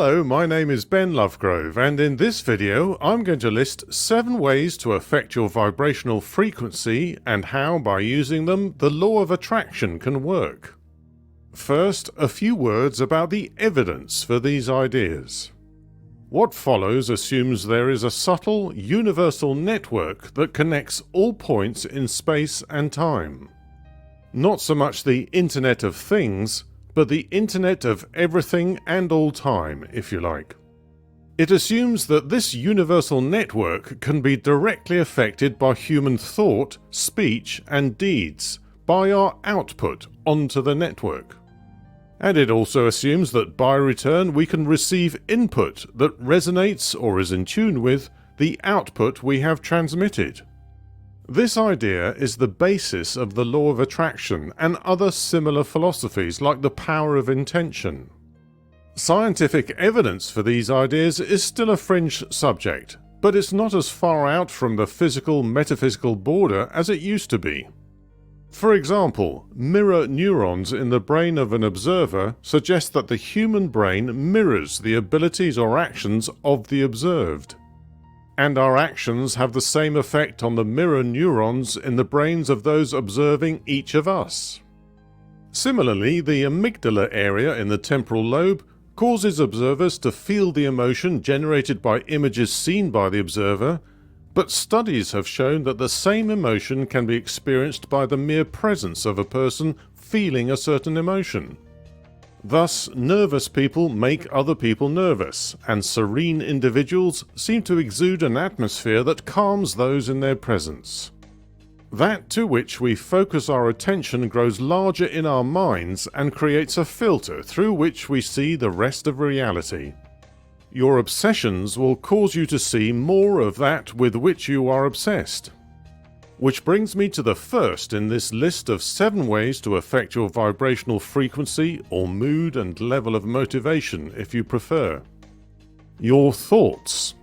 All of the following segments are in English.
Hello, my name is Ben Lovegrove, and in this video I'm going to list 7 ways to affect your vibrational frequency and how, by using them, the law of attraction can work. First, a few words about the evidence for these ideas. What follows assumes there is a subtle, universal network that connects all points in space and time. Not so much the Internet of Things, but the Internet of everything and all time, if you like. It assumes that this universal network can be directly affected by human thought, speech, and deeds, by our output onto the network. And it also assumes that by return we can receive input that resonates or is in tune with the output we have transmitted. This idea is the basis of the law of attraction and other similar philosophies like the power of intention. Scientific evidence for these ideas is still a fringe subject, but it's not as far out from the physical-metaphysical border as it used to be. For example, mirror neurons in the brain of an observer suggest that the human brain mirrors the abilities or actions of the observed. And our actions have the same effect on the mirror neurons in the brains of those observing each of us. Similarly, the amygdala area in the temporal lobe causes observers to feel the emotion generated by images seen by the observer, but studies have shown that the same emotion can be experienced by the mere presence of a person feeling a certain emotion. Thus, nervous people make other people nervous, and serene individuals seem to exude an atmosphere that calms those in their presence. That to which we focus our attention grows larger in our minds and creates a filter through which we see the rest of reality. Your obsessions will cause you to see more of that with which you are obsessed. Which brings me to the first in this list of 7 ways to affect your vibrational frequency or mood and level of motivation, if you prefer. Your thoughts.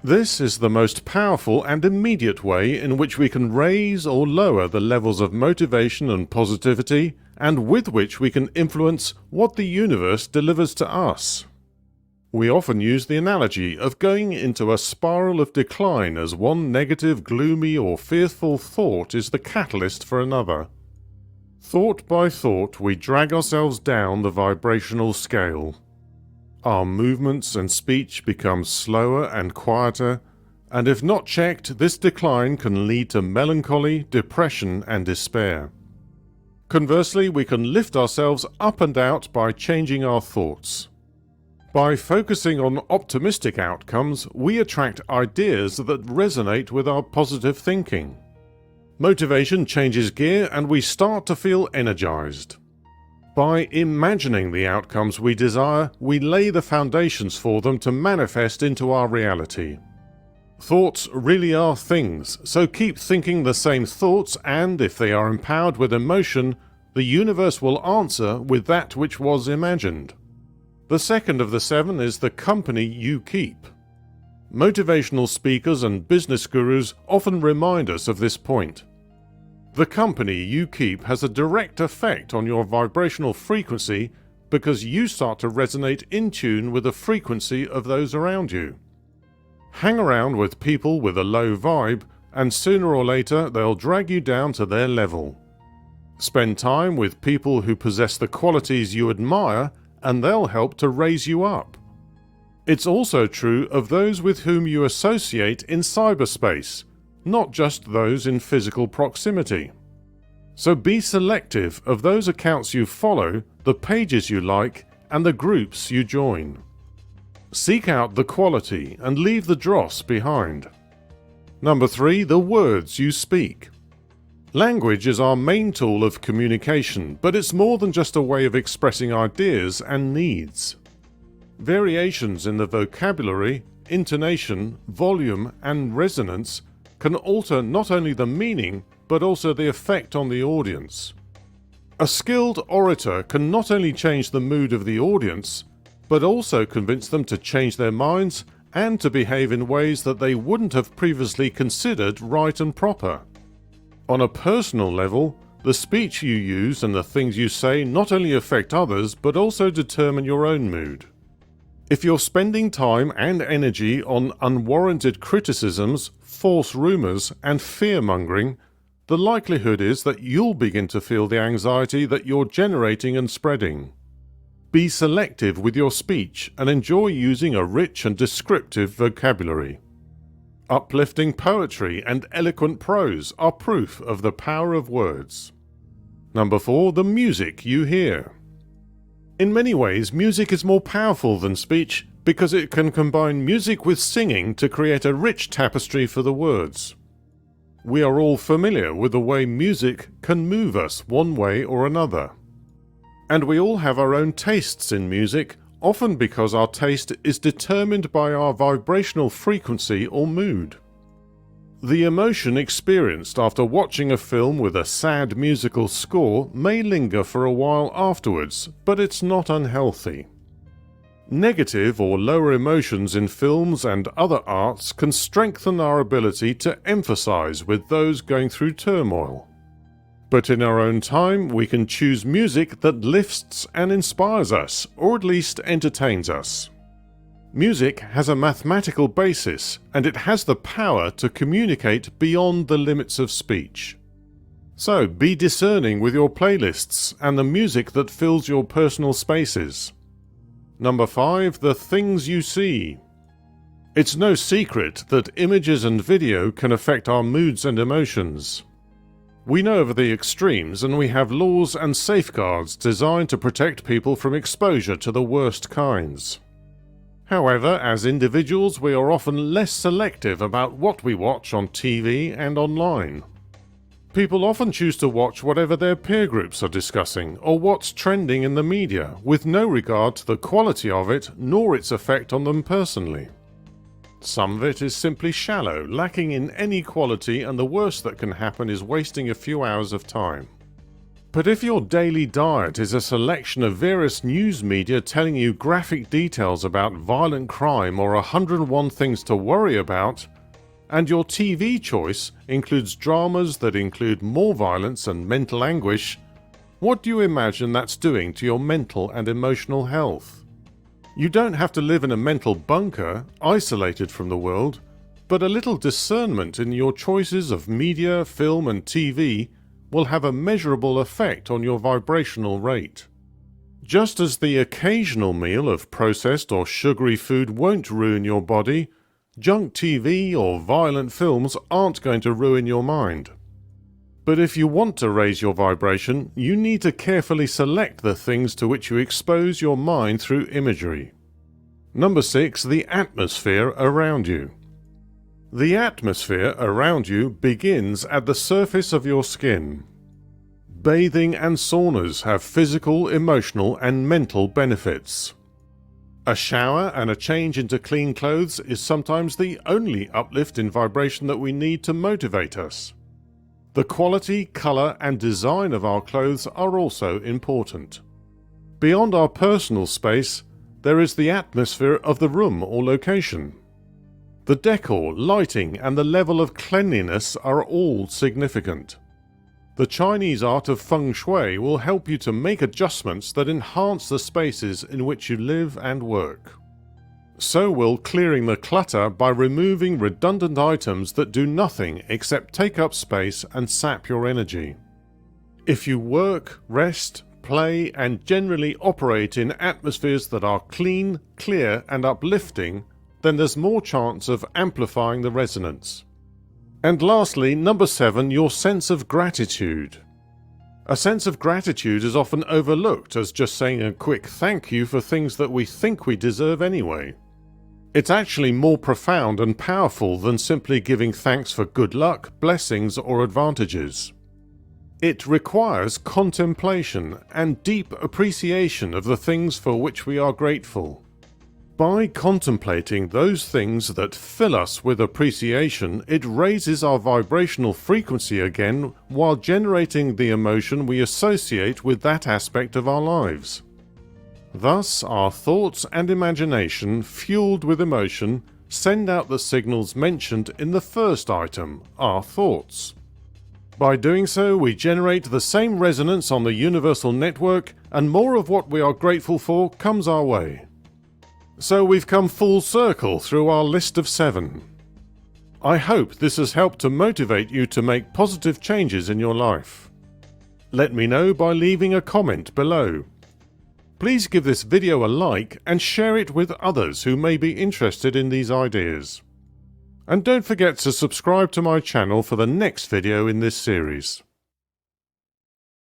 This is the most powerful and immediate way in which we can raise or lower the levels of motivation and positivity, and with which we can influence what the universe delivers to us. We often use the analogy of going into a spiral of decline as one negative, gloomy, or fearful thought is the catalyst for another. Thought by thought, we drag ourselves down the vibrational scale. Our movements and speech become slower and quieter, and if not checked, this decline can lead to melancholy, depression, and despair. Conversely, we can lift ourselves up and out by changing our thoughts. By focusing on optimistic outcomes, we attract ideas that resonate with our positive thinking. Motivation changes gear and we start to feel energized. By imagining the outcomes we desire, we lay the foundations for them to manifest into our reality. Thoughts really are things, so keep thinking the same thoughts and, if they are empowered with emotion, the universe will answer with that which was imagined. The second of the 7 is the company you keep. Motivational speakers and business gurus often remind us of this point. The company you keep has a direct effect on your vibrational frequency because you start to resonate in tune with the frequency of those around you. Hang around with people with a low vibe, and sooner or later they'll drag you down to their level. Spend time with people who possess the qualities you admire, and they'll help to raise you up. It's also true of those with whom you associate in cyberspace, not just those in physical proximity. So be selective of those accounts you follow, the pages you like, and the groups you join. Seek out the quality and leave the dross behind. Number 3, the words you speak. Language is our main tool of communication, but it's more than just a way of expressing ideas and needs. Variations in the vocabulary, intonation, volume, and resonance can alter not only the meaning, but also the effect on the audience. A skilled orator can not only change the mood of the audience, but also convince them to change their minds and to behave in ways that they wouldn't have previously considered right and proper. On a personal level, the speech you use and the things you say not only affect others but also determine your own mood. If you're spending time and energy on unwarranted criticisms, false rumors, and fear-mongering, the likelihood is that you'll begin to feel the anxiety that you're generating and spreading. Be selective with your speech and enjoy using a rich and descriptive vocabulary. Uplifting poetry and eloquent prose are proof of the power of words. Number 4. The music you hear. In many ways, music is more powerful than speech because it can combine music with singing to create a rich tapestry for the words. We are all familiar with the way music can move us one way or another. And we all have our own tastes in music, often because our taste is determined by our vibrational frequency or mood. The emotion experienced after watching a film with a sad musical score may linger for a while afterwards, but it's not unhealthy. Negative or lower emotions in films and other arts can strengthen our ability to emphasize with those going through turmoil. But in our own time, we can choose music that lifts and inspires us, or at least entertains us. Music has a mathematical basis, and it has the power to communicate beyond the limits of speech. So be discerning with your playlists and the music that fills your personal spaces. Number 5. The things you see. It's no secret that images and video can affect our moods and emotions. We know of the extremes, and we have laws and safeguards designed to protect people from exposure to the worst kinds. However, as individuals, we are often less selective about what we watch on TV and online. People often choose to watch whatever their peer groups are discussing or what's trending in the media, with no regard to the quality of it nor its effect on them personally. Some of it is simply shallow, lacking in any quality, and the worst that can happen is wasting a few hours of time. But if your daily diet is a selection of various news media telling you graphic details about violent crime or 101 things to worry about, and your TV choice includes dramas that include more violence and mental anguish, what do you imagine that's doing to your mental and emotional health? You don't have to live in a mental bunker, isolated from the world, but a little discernment in your choices of media, film and TV will have a measurable effect on your vibrational rate. Just as the occasional meal of processed or sugary food won't ruin your body, junk TV or violent films aren't going to ruin your mind. But if you want to raise your vibration, you need to carefully select the things to which you expose your mind through imagery. Number 6. The atmosphere around you. The atmosphere around you begins at the surface of your skin. Bathing and saunas have physical, emotional, and mental benefits. A shower and a change into clean clothes is sometimes the only uplift in vibration that we need to motivate us. The quality, color, and design of our clothes are also important. Beyond our personal space, there is the atmosphere of the room or location. The decor, lighting, and the level of cleanliness are all significant. The Chinese art of feng shui will help you to make adjustments that enhance the spaces in which you live and work. So will clearing the clutter by removing redundant items that do nothing except take up space and sap your energy. If you work, rest, play, and generally operate in atmospheres that are clean, clear, and uplifting, then there's more chance of amplifying the resonance. And lastly, number 7, your sense of gratitude. A sense of gratitude is often overlooked as just saying a quick thank you for things that we think we deserve anyway. It's actually more profound and powerful than simply giving thanks for good luck, blessings, or advantages. It requires contemplation and deep appreciation of the things for which we are grateful. By contemplating those things that fill us with appreciation, it raises our vibrational frequency again while generating the emotion we associate with that aspect of our lives. Thus, our thoughts and imagination, fueled with emotion, send out the signals mentioned in the first item, our thoughts. By doing so, we generate the same resonance on the universal network, and more of what we are grateful for comes our way. So we've come full circle through our list of 7. I hope this has helped to motivate you to make positive changes in your life. Let me know by leaving a comment below. Please give this video a like and share it with others who may be interested in these ideas. And don't forget to subscribe to my channel for the next video in this series.